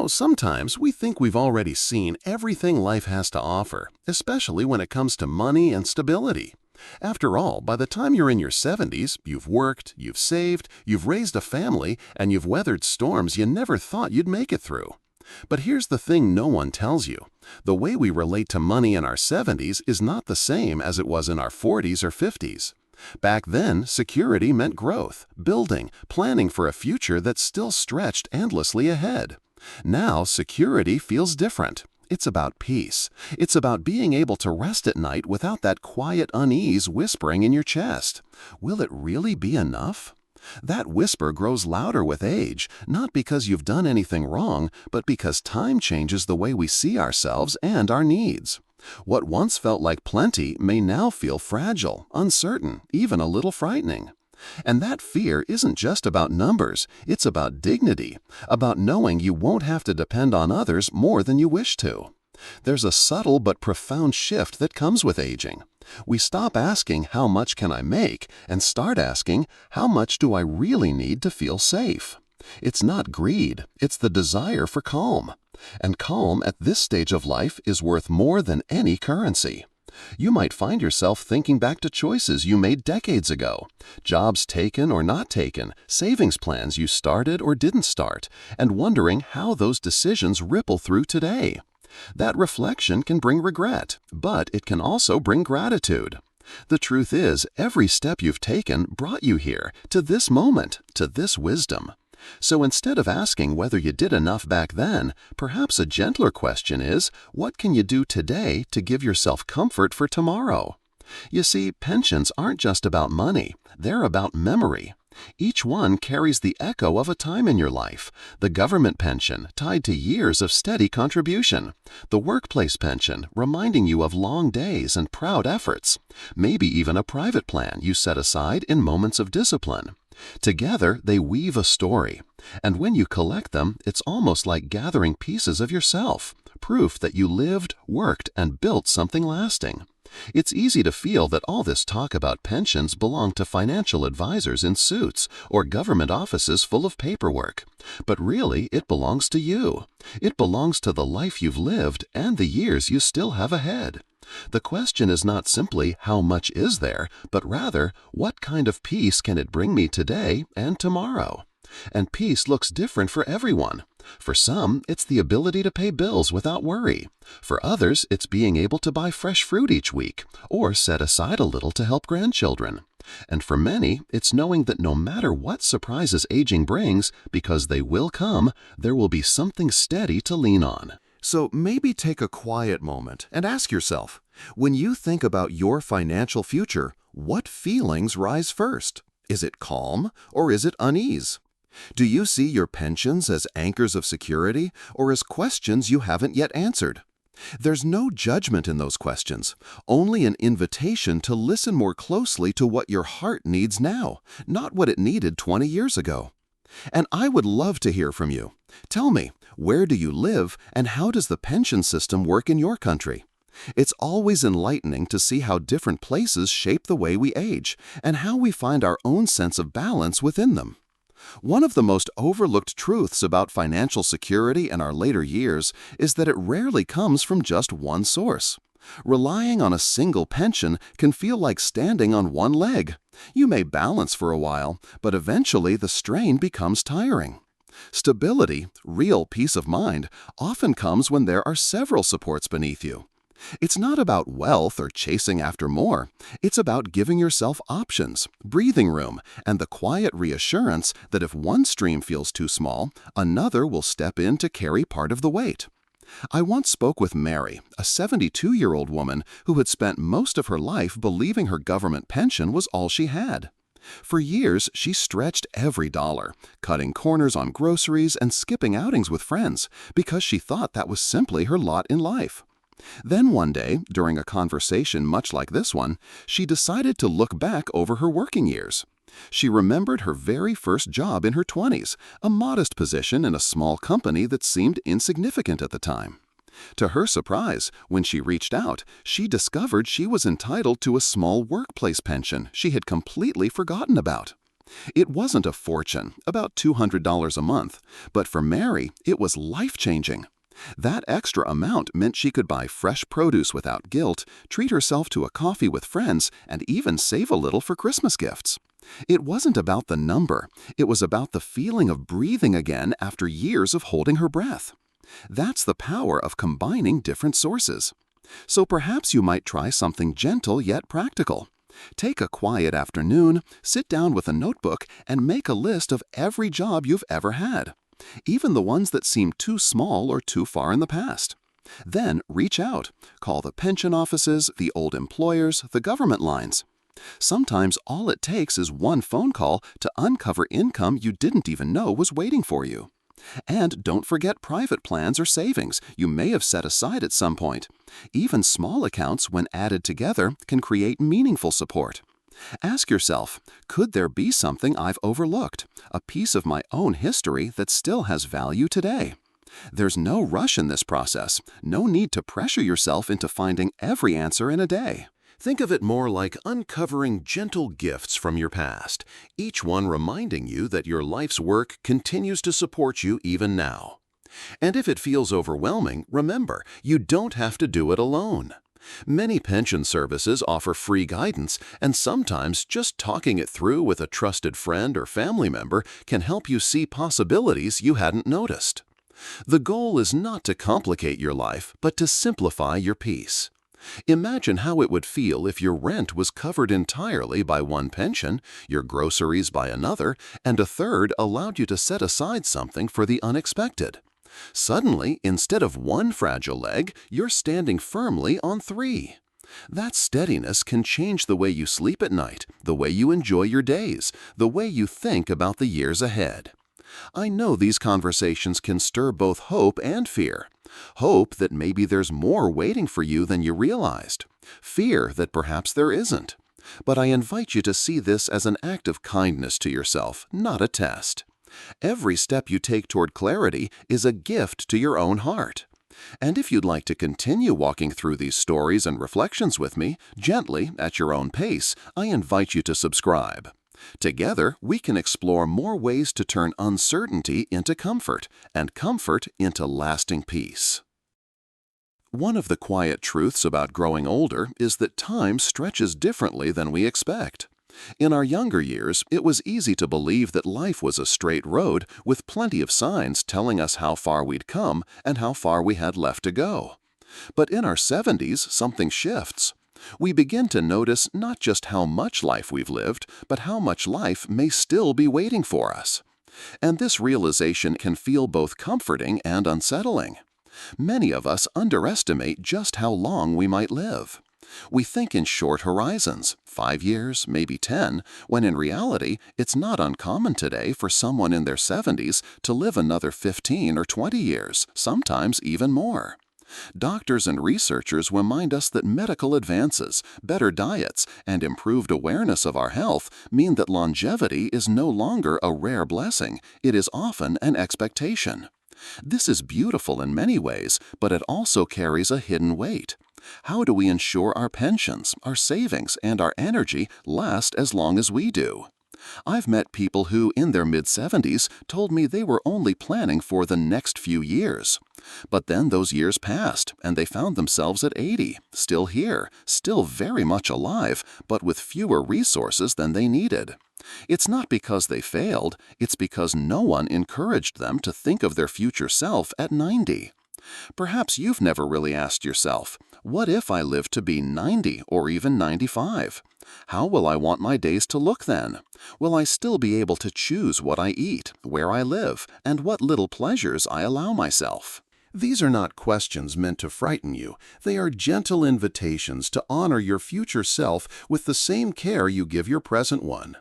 Sometimes we think we've already seen everything life has to offer, especially when it comes to money and stability. After all, by the time you're in your 70s, you've worked, you've saved, you've raised a family, and you've weathered storms you never thought you'd make it through. But here's the thing no one tells you. The way we relate to money in our 70s is not the same as it was in our 40s or 50s. Back then, security meant growth, building, planning for a future that still stretched endlessly ahead. Now, security feels different. It's about peace. It's about being able to rest at night without that quiet unease whispering in your chest. Will it really be enough? That whisper grows louder with age, not because you've done anything wrong, but because time changes the way we see ourselves and our needs. What once felt like plenty may now feel fragile, uncertain, even a little frightening. And that fear isn't just about numbers, it's about dignity, about knowing you won't have to depend on others more than you wish to. There's a subtle but profound shift that comes with aging. We stop asking, "How much can I make?" and start asking, "How much do I really need to feel safe?" It's not greed, it's the desire for calm. And calm at this stage of life is worth more than any currency. You might find yourself thinking back to choices you made decades ago, jobs taken or not taken, savings plans you started or didn't start, and wondering how those decisions ripple through today. That reflection can bring regret, but it can also bring gratitude. The truth is, every step you've taken brought you here, to this moment, to this wisdom. So instead of asking whether you did enough back then, perhaps a gentler question is, what can you do today to give yourself comfort for tomorrow? You see, pensions aren't just about money, they're about memory. Each one carries the echo of a time in your life. The government pension, tied to years of steady contribution. The workplace pension, reminding you of long days and proud efforts. Maybe even a private plan you set aside in moments of discipline. Together, they weave a story. And when you collect them, it's almost like gathering pieces of yourself, proof that you lived, worked, and built something lasting. It's easy to feel that all this talk about pensions belong to financial advisors in suits or government offices full of paperwork. But really, it belongs to you. It belongs to the life you've lived and the years you still have ahead. The question is not simply how much is there, but rather what kind of peace can it bring me today and tomorrow? And peace looks different for everyone. For some, it's the ability to pay bills without worry. For others, it's being able to buy fresh fruit each week, or set aside a little to help grandchildren. And for many, it's knowing that no matter what surprises aging brings, because they will come, there will be something steady to lean on. So maybe take a quiet moment and ask yourself, when you think about your financial future, what feelings rise first? Is it calm or is it unease? Do you see your pensions as anchors of security or as questions you haven't yet answered? There's no judgment in those questions, only an invitation to listen more closely to what your heart needs now, not what it needed 20 years ago. And I would love to hear from you. Tell me, where do you live and how does the pension system work in your country? It's always enlightening to see how different places shape the way we age and how we find our own sense of balance within them. One of the most overlooked truths about financial security in our later years is that it rarely comes from just one source. Relying on a single pension can feel like standing on one leg. You may balance for a while, but eventually the strain becomes tiring. Stability, real peace of mind, often comes when there are several supports beneath you. It's not about wealth or chasing after more. It's about giving yourself options, breathing room, and the quiet reassurance that if one stream feels too small, another will step in to carry part of the weight. I once spoke with Mary, a 72-year-old woman who had spent most of her life believing her government pension was all she had. For years, she stretched every dollar, cutting corners on groceries and skipping outings with friends, because she thought that was simply her lot in life. Then one day, during a conversation much like this one, she decided to look back over her working years. She remembered her very first job in her 20s, a modest position in a small company that seemed insignificant at the time. To her surprise, when she reached out, she discovered she was entitled to a small workplace pension she had completely forgotten about. It wasn't a fortune, about $200 a month, but for Mary, it was life-changing. That extra amount meant she could buy fresh produce without guilt, treat herself to a coffee with friends, and even save a little for Christmas gifts. It wasn't about the number, it was about the feeling of breathing again after years of holding her breath. That's the power of combining different sources. So perhaps you might try something gentle yet practical. Take a quiet afternoon, sit down with a notebook, and make a list of every job you've ever had, even the ones that seem too small or too far in the past. Then reach out. Call the pension offices, the old employers, the government lines. Sometimes all it takes is one phone call to uncover income you didn't even know was waiting for you. And don't forget private plans or savings you may have set aside at some point. Even small accounts, when added together, can create meaningful support. Ask yourself, could there be something I've overlooked, a piece of my own history that still has value today? There's no rush in this process, no need to pressure yourself into finding every answer in a day. Think of it more like uncovering gentle gifts from your past, each one reminding you that your life's work continues to support you even now. And if it feels overwhelming, remember, you don't have to do it alone. Many pension services offer free guidance, and sometimes just talking it through with a trusted friend or family member can help you see possibilities you hadn't noticed. The goal is not to complicate your life, but to simplify your peace. Imagine how it would feel if your rent was covered entirely by one pension, your groceries by another, and a third allowed you to set aside something for the unexpected. Suddenly, instead of one fragile leg, you're standing firmly on three. That steadiness can change the way you sleep at night, the way you enjoy your days, the way you think about the years ahead. I know these conversations can stir both hope and fear. Hope that maybe there's more waiting for you than you realized. Fear that perhaps there isn't. But I invite you to see this as an act of kindness to yourself, not a test. Every step you take toward clarity is a gift to your own heart. And if you'd like to continue walking through these stories and reflections with me, gently, at your own pace, I invite you to subscribe. Together, we can explore more ways to turn uncertainty into comfort, and comfort into lasting peace. One of the quiet truths about growing older is that time stretches differently than we expect. In our younger years, it was easy to believe that life was a straight road with plenty of signs telling us how far we'd come and how far we had left to go. But in our 70s, something shifts. We begin to notice not just how much life we've lived, but how much life may still be waiting for us. And this realization can feel both comforting and unsettling. Many of us underestimate just how long we might live. We think in short horizons, 5 years, maybe 10, when in reality, it's not uncommon today for someone in their 70s to live another 15 or 20 years, sometimes even more. Doctors and researchers remind us that medical advances, better diets, and improved awareness of our health mean that longevity is no longer a rare blessing, it is often an expectation. This is beautiful in many ways, but it also carries a hidden weight. How do we ensure our pensions, our savings, and our energy last as long as we do? I've met people who, in their mid-70s, told me they were only planning for the next few years. But then those years passed, and they found themselves at 80, still here, still very much alive, but with fewer resources than they needed. It's not because they failed, it's because no one encouraged them to think of their future self at 90. Perhaps you've never really asked yourself, what if I live to be 90 or even 95? How will I want my days to look then? Will I still be able to choose what I eat, where I live, and what little pleasures I allow myself? These are not questions meant to frighten you. They are gentle invitations to honor your future self with the same care you give your present one.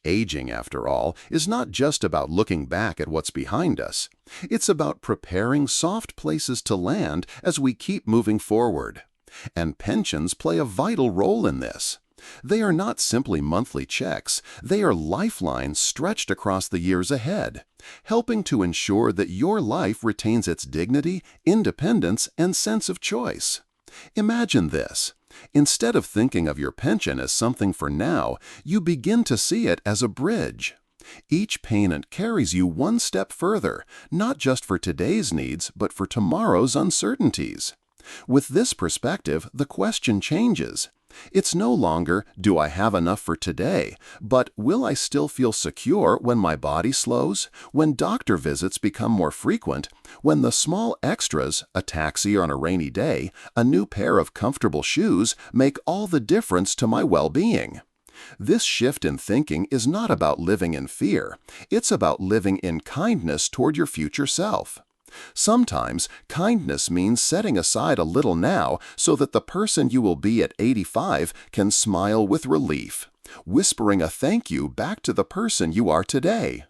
Aging, after all, is not just about looking back at what's behind us. It's about preparing soft places to land as we keep moving forward. And pensions play a vital role in this. They are not simply monthly checks, they are lifelines stretched across the years ahead, helping to ensure that your life retains its dignity, independence, and sense of choice. Imagine this. Instead of thinking of your pension as something for now, you begin to see it as a bridge. Each payment carries you one step further, not just for today's needs, but for tomorrow's uncertainties. With this perspective, the question changes. It's no longer, do I have enough for today, but will I still feel secure when my body slows, when doctor visits become more frequent, when the small extras, a taxi on a rainy day, a new pair of comfortable shoes, make all the difference to my well-being? This shift in thinking is not about living in fear. It's about living in kindness toward your future self. Sometimes, kindness means setting aside a little now so that the person you will be at 85 can smile with relief, whispering a thank you back to the person you are today.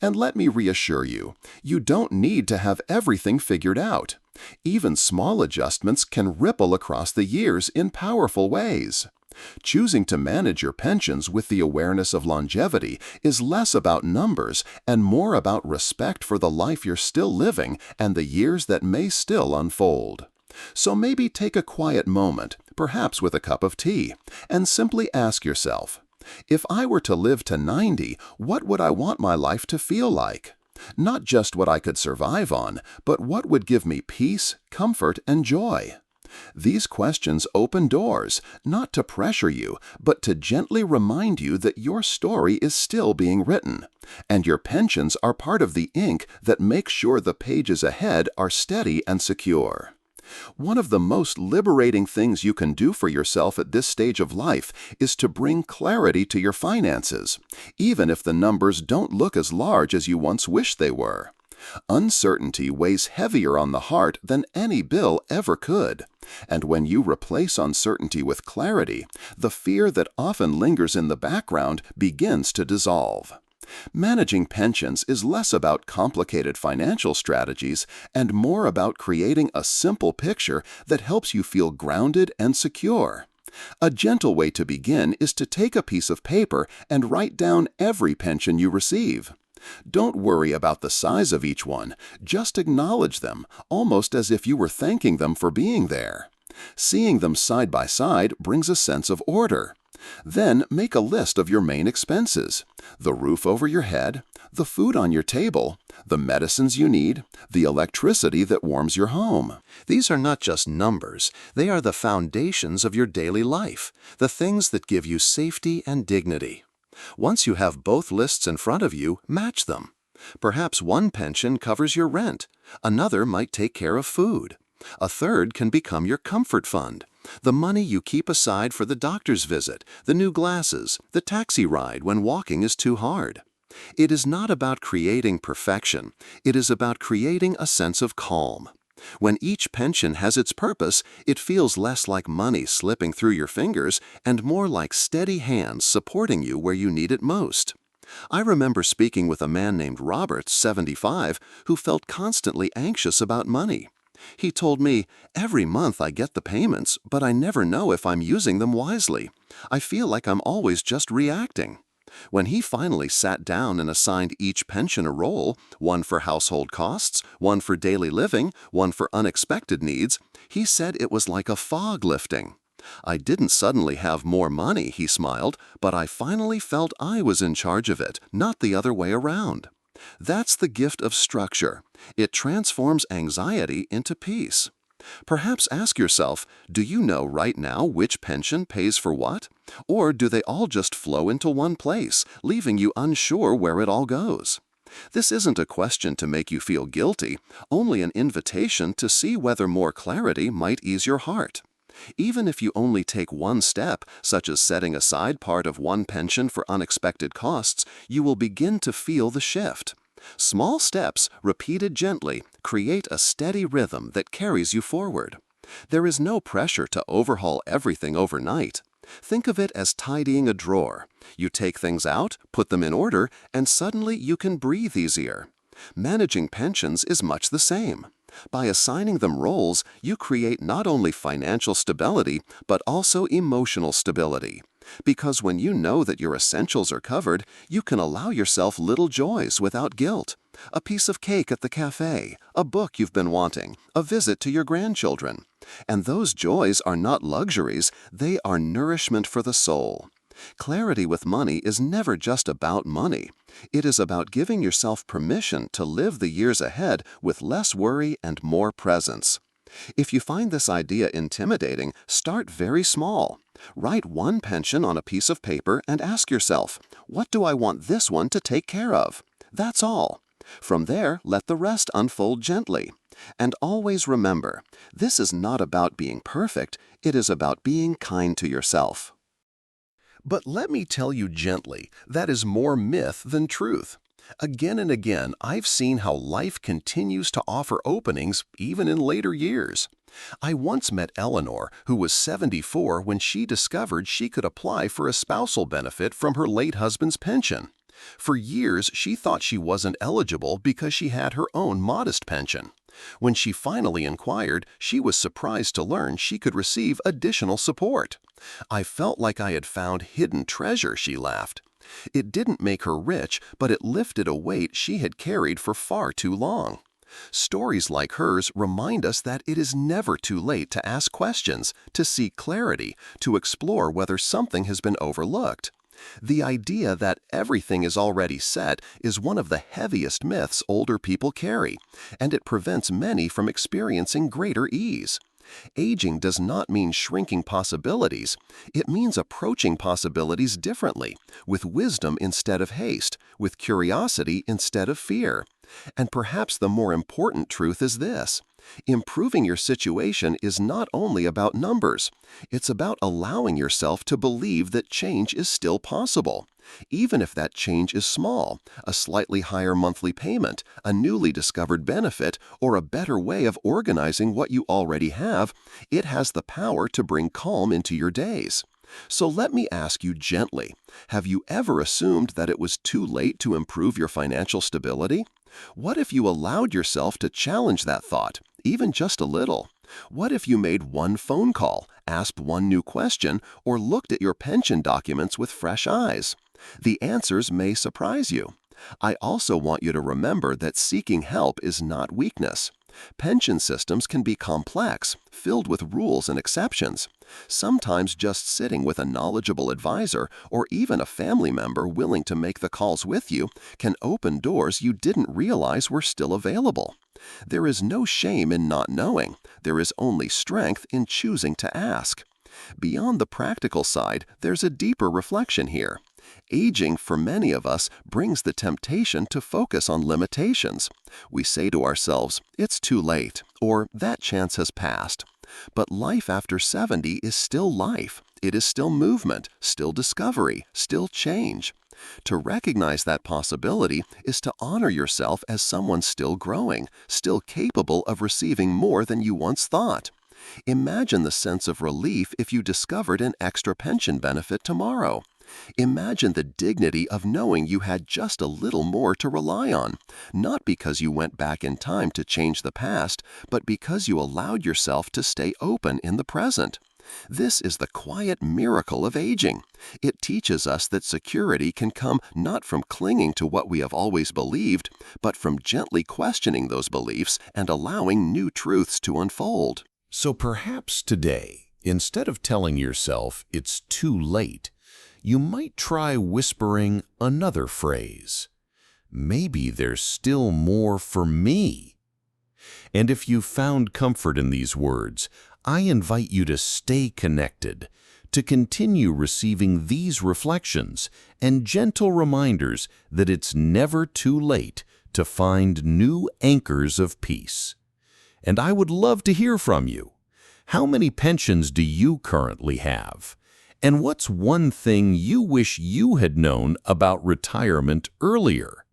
And let me reassure you, you don't need to have everything figured out. Even small adjustments can ripple across the years in powerful ways. Choosing to manage your pensions with the awareness of longevity is less about numbers and more about respect for the life you're still living and the years that may still unfold. So maybe take a quiet moment, perhaps with a cup of tea, and simply ask yourself, if I were to live to 90, what would I want my life to feel like? Not just what I could survive on, but what would give me peace, comfort, and joy? These questions open doors, not to pressure you, but to gently remind you that your story is still being written, and your pensions are part of the ink that makes sure the pages ahead are steady and secure. One of the most liberating things you can do for yourself at this stage of life is to bring clarity to your finances, even if the numbers don't look as large as you once wished they were. Uncertainty weighs heavier on the heart than any bill ever could. And when you replace uncertainty with clarity, the fear that often lingers in the background begins to dissolve. Managing pensions is less about complicated financial strategies and more about creating a simple picture that helps you feel grounded and secure. A gentle way to begin is to take a piece of paper and write down every pension you receive. Don't worry about the size of each one, just acknowledge them, almost as if you were thanking them for being there. Seeing them side by side brings a sense of order. Then make a list of your main expenses: the roof over your head, the food on your table, the medicines you need, the electricity that warms your home. These are not just numbers, they are the foundations of your daily life, the things that give you safety and dignity. Once you have both lists in front of you, match them. Perhaps one pension covers your rent, another might take care of food. A third can become your comfort fund, the money you keep aside for the doctor's visit, the new glasses, the taxi ride when walking is too hard. It is not about creating perfection, it is about creating a sense of calm. When each pension has its purpose, it feels less like money slipping through your fingers and more like steady hands supporting you where you need it most. I remember speaking with a man named Robert, 75, who felt constantly anxious about money. He told me, "Every month I get the payments, but I never know if I'm using them wisely. I feel like I'm always just reacting." When he finally sat down and assigned each pension a role, one for household costs, one for daily living, one for unexpected needs, he said it was like a fog lifting. "I didn't suddenly have more money," he smiled, "but I finally felt I was in charge of it, not the other way around." That's the gift of structure. It transforms anxiety into peace. Perhaps ask yourself, do you know right now which pension pays for what? Or do they all just flow into one place, leaving you unsure where it all goes? This isn't a question to make you feel guilty, only an invitation to see whether more clarity might ease your heart. Even if you only take one step, such as setting aside part of one pension for unexpected costs, you will begin to feel the shift. Small steps, repeated gently, create a steady rhythm that carries you forward. There is no pressure to overhaul everything overnight. Think of it as tidying a drawer. You take things out, put them in order, and suddenly you can breathe easier. Managing pensions is much the same. By assigning them roles, you create not only financial stability, but also emotional stability. Because when you know that your essentials are covered, you can allow yourself little joys without guilt. A piece of cake at the cafe, a book you've been wanting, a visit to your grandchildren. And those joys are not luxuries, they are nourishment for the soul. Clarity with money is never just about money. It is about giving yourself permission to live the years ahead with less worry and more presence. If you find this idea intimidating, start very small. Write one pension on a piece of paper and ask yourself, what do I want this one to take care of? That's all. From there, let the rest unfold gently. And always remember, this is not about being perfect, it is about being kind to yourself. But let me tell you gently, that is more myth than truth. Again and again, I've seen how life continues to offer openings even in later years. I once met Eleanor, who was 74 when she discovered she could apply for a spousal benefit from her late husband's pension. For years, she thought she wasn't eligible because she had her own modest pension. When she finally inquired, she was surprised to learn she could receive additional support. I felt like I had found hidden treasure, she laughed. It didn't make her rich, but it lifted a weight she had carried for far too long. Stories like hers remind us that it is never too late to ask questions, to seek clarity, to explore whether something has been overlooked. The idea that everything is already set is one of the heaviest myths older people carry, and it prevents many from experiencing greater ease. Aging does not mean shrinking possibilities. It means approaching possibilities differently, with wisdom instead of haste, with curiosity instead of fear. And perhaps the more important truth is this: improving your situation is not only about numbers, it's about allowing yourself to believe that change is still possible. Even if that change is small, a slightly higher monthly payment, a newly discovered benefit, or a better way of organizing what you already have, it has the power to bring calm into your days. So let me ask you gently, have you ever assumed that it was too late to improve your financial stability? What if you allowed yourself to challenge that thought, even just a little? What if you made one phone call, asked one new question, or looked at your pension documents with fresh eyes? The answers may surprise you. I also want you to remember that seeking help is not weakness. Pension systems can be complex, filled with rules and exceptions. Sometimes just sitting with a knowledgeable advisor or even a family member willing to make the calls with you can open doors you didn't realize were still available. There is no shame in not knowing. There is only strength in choosing to ask. Beyond the practical side, there's a deeper reflection here. Aging, for many of us, brings the temptation to focus on limitations. We say to ourselves, it's too late, or that chance has passed. But life after 70 is still life. It is still movement, still discovery, still change. To recognize that possibility is to honor yourself as someone still growing, still capable of receiving more than you once thought. Imagine the sense of relief if you discovered an extra pension benefit tomorrow. Imagine the dignity of knowing you had just a little more to rely on, not because you went back in time to change the past, but because you allowed yourself to stay open in the present. This is the quiet miracle of aging. It teaches us that security can come not from clinging to what we have always believed, but from gently questioning those beliefs and allowing new truths to unfold. So perhaps today, instead of telling yourself it's too late, you might try whispering another phrase. Maybe there's still more for me. And if you found comfort in these words, I invite you to stay connected, to continue receiving these reflections and gentle reminders that it's never too late to find new anchors of peace. And I would love to hear from you. How many pensions do you currently have? And what's one thing you wish you had known about retirement earlier?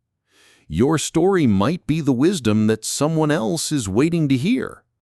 Your story might be the wisdom that someone else is waiting to hear.